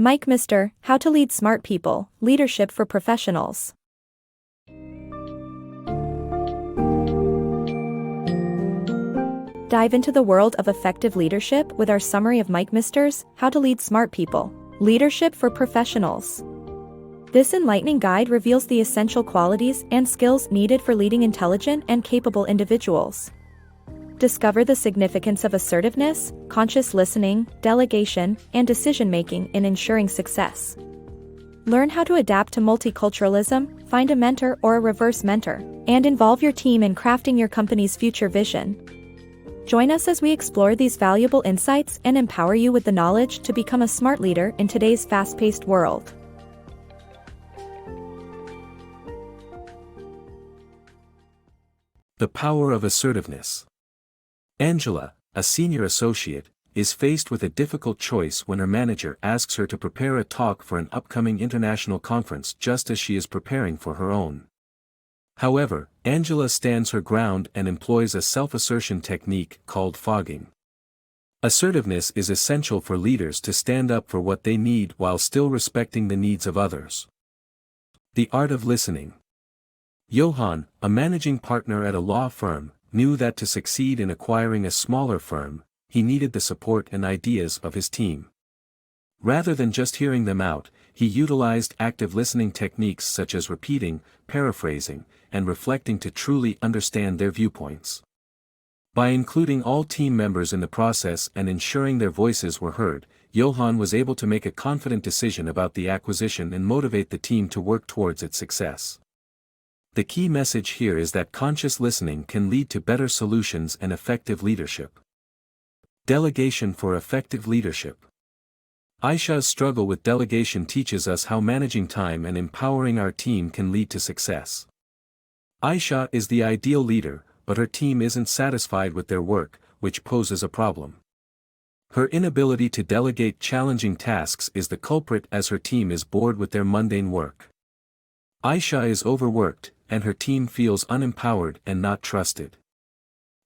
Mike Mr. How to Lead Smart People, Leadership for Professionals. Dive into the world of effective leadership with our summary of Mike Mr.'s How to Lead Smart People, Leadership for Professionals. This enlightening guide reveals the essential qualities and skills needed for leading intelligent and capable individuals. Discover the significance of assertiveness, conscious listening, delegation, and decision-making in ensuring success. Learn how to adapt to multiculturalism, find a mentor or a reverse mentor, and involve your team in crafting your company's future vision. Join us as we explore these valuable insights and empower you with the knowledge to become a smart leader in today's fast-paced world. The Power of Assertiveness. Angela, a senior associate, is faced with a difficult choice when her manager asks her to prepare a talk for an upcoming international conference just as she is preparing for her own. However, Angela stands her ground and employs a self-assertion technique called fogging. Assertiveness is essential for leaders to stand up for what they need while still respecting the needs of others. The art of listening. Johan, a managing partner at a law firm, knew that to succeed in acquiring a smaller firm, he needed the support and ideas of his team. Rather than just hearing them out, he utilized active listening techniques such as repeating, paraphrasing, and reflecting to truly understand their viewpoints. By including all team members in the process and ensuring their voices were heard, Johan was able to make a confident decision about the acquisition and motivate the team to work towards its success. The key message here is that conscious listening can lead to better solutions and effective leadership. Delegation for effective leadership. Aisha's struggle with delegation teaches us how managing time and empowering our team can lead to success. Aisha is the ideal leader, but her team isn't satisfied with their work, which poses a problem. Her inability to delegate challenging tasks is the culprit as her team is bored with their mundane work. Aisha is overworked, and her team feels unempowered and not trusted.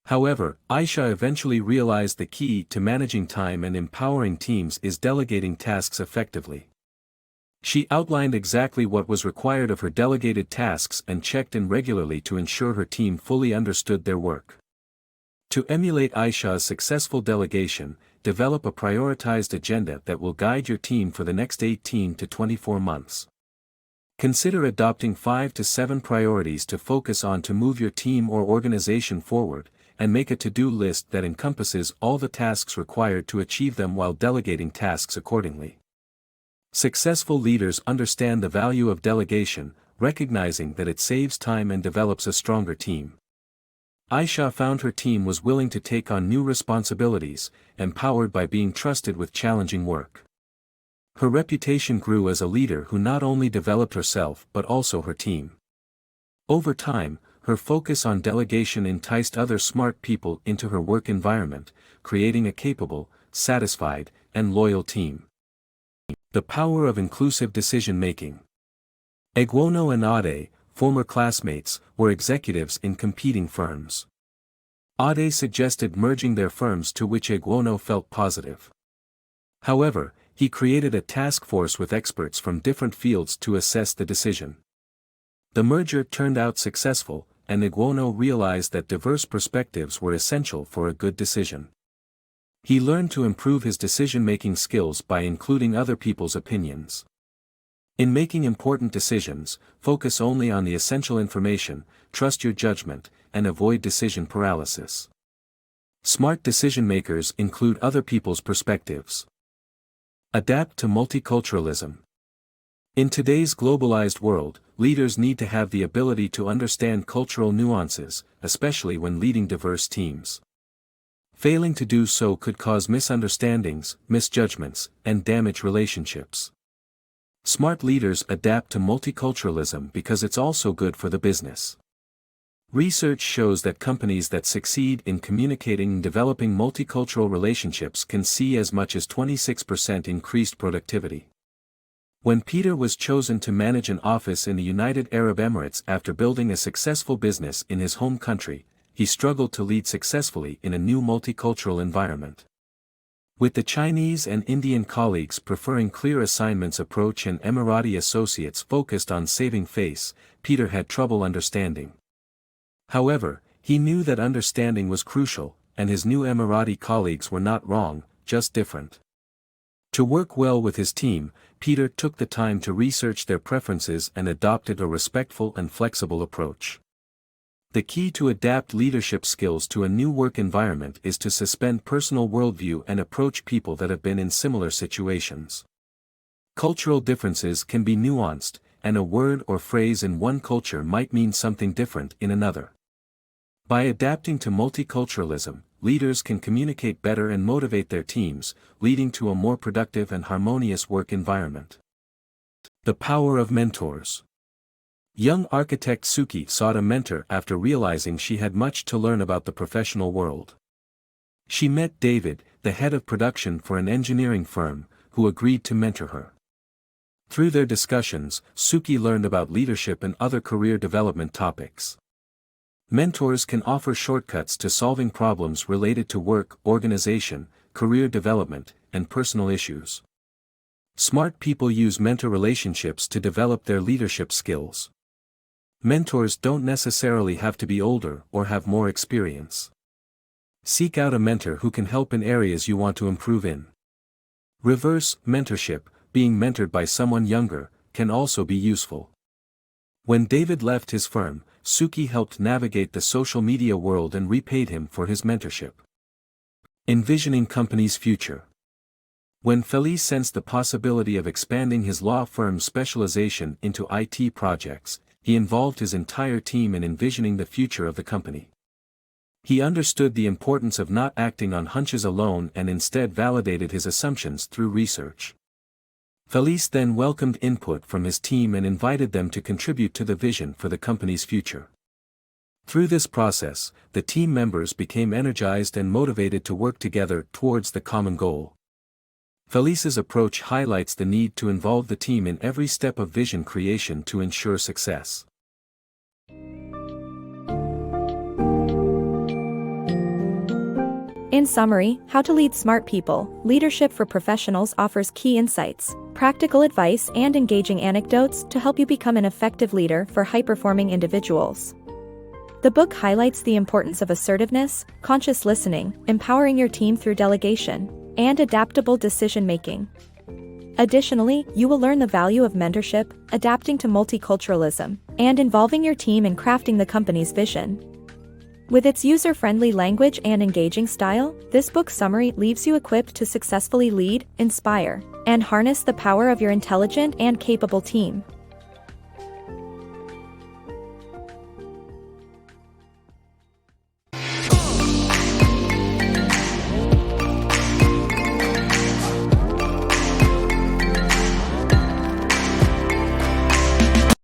However, Aisha eventually realized the key to managing time and empowering teams is delegating tasks effectively. She outlined exactly what was required of her delegated tasks and checked in regularly to ensure her team fully understood their work. To emulate Aisha's successful delegation, develop a prioritized agenda that will guide your team for the next 18 to 24 months. Consider adopting 5 to 7 priorities to focus on to move your team or organization forward, and make a to-do list that encompasses all the tasks required to achieve them while delegating tasks accordingly. Successful leaders understand the value of delegation, recognizing that it saves time and develops a stronger team. Aisha found her team was willing to take on new responsibilities, empowered by being trusted with challenging work. Her reputation grew as a leader who not only developed herself but also her team. Over time, her focus on delegation enticed other smart people into her work environment, creating a capable, satisfied, and loyal team. The power of inclusive decision-making. Egwono and Ade, former classmates, were executives in competing firms. Ade suggested merging their firms, to which Egwono felt positive. However, he created a task force with experts from different fields to assess the decision. The merger turned out successful, and Egwono realized that diverse perspectives were essential for a good decision. He learned to improve his decision-making skills by including other people's opinions. In making important decisions, focus only on the essential information, trust your judgment, and avoid decision paralysis. Smart decision-makers include other people's perspectives. Adapt to multiculturalism. In today's globalized world, leaders need to have the ability to understand cultural nuances, especially when leading diverse teams. Failing to do so could cause misunderstandings, misjudgments, and damage relationships. Smart leaders adapt to multiculturalism because it's also good for the business. Research shows that companies that succeed in communicating and developing multicultural relationships can see as much as 26% increased productivity. When Peter was chosen to manage an office in the United Arab Emirates after building a successful business in his home country, he struggled to lead successfully in a new multicultural environment. With the Chinese and Indian colleagues preferring clear assignments approach and Emirati associates focused on saving face, Peter had trouble understanding. However, he knew that understanding was crucial, and his new Emirati colleagues were not wrong, just different. To work well with his team, Peter took the time to research their preferences and adopted a respectful and flexible approach. The key to adapt leadership skills to a new work environment is to suspend personal worldview and approach people that have been in similar situations. Cultural differences can be nuanced, and a word or phrase in one culture might mean something different in another. By adapting to multiculturalism, leaders can communicate better and motivate their teams, leading to a more productive and harmonious work environment. The power of mentors. Young architect Suki sought a mentor after realizing she had much to learn about the professional world. She met David, the head of production for an engineering firm, who agreed to mentor her. Through their discussions, Suki learned about leadership and other career development topics. Mentors can offer shortcuts to solving problems related to work, organization, career development, and personal issues. Smart people use mentor relationships to develop their leadership skills. Mentors don't necessarily have to be older or have more experience. Seek out a mentor who can help in areas you want to improve in. Reverse mentorship, being mentored by someone younger, can also be useful. When David left his firm, Suki helped navigate the social media world and repaid him for his mentorship. Envisioning company's future. When Felice sensed the possibility of expanding his law firm's specialization into IT projects, he involved his entire team in envisioning the future of the company. He understood the importance of not acting on hunches alone and instead validated his assumptions through research. Felice then welcomed input from his team and invited them to contribute to the vision for the company's future. Through this process, the team members became energized and motivated to work together towards the common goal. Felice's approach highlights the need to involve the team in every step of vision creation to ensure success. In summary, How to Lead Smart People, Leadership for Professionals offers key insights, practical advice and engaging anecdotes to help you become an effective leader for high-performing individuals. The book highlights the importance of assertiveness, conscious listening, empowering your team through delegation, and adaptable decision-making. Additionally, you will learn the value of mentorship, adapting to multiculturalism, and involving your team in crafting the company's vision. With its user-friendly language and engaging style, this book summary leaves you equipped to successfully lead, inspire, and harness the power of your intelligent and capable team.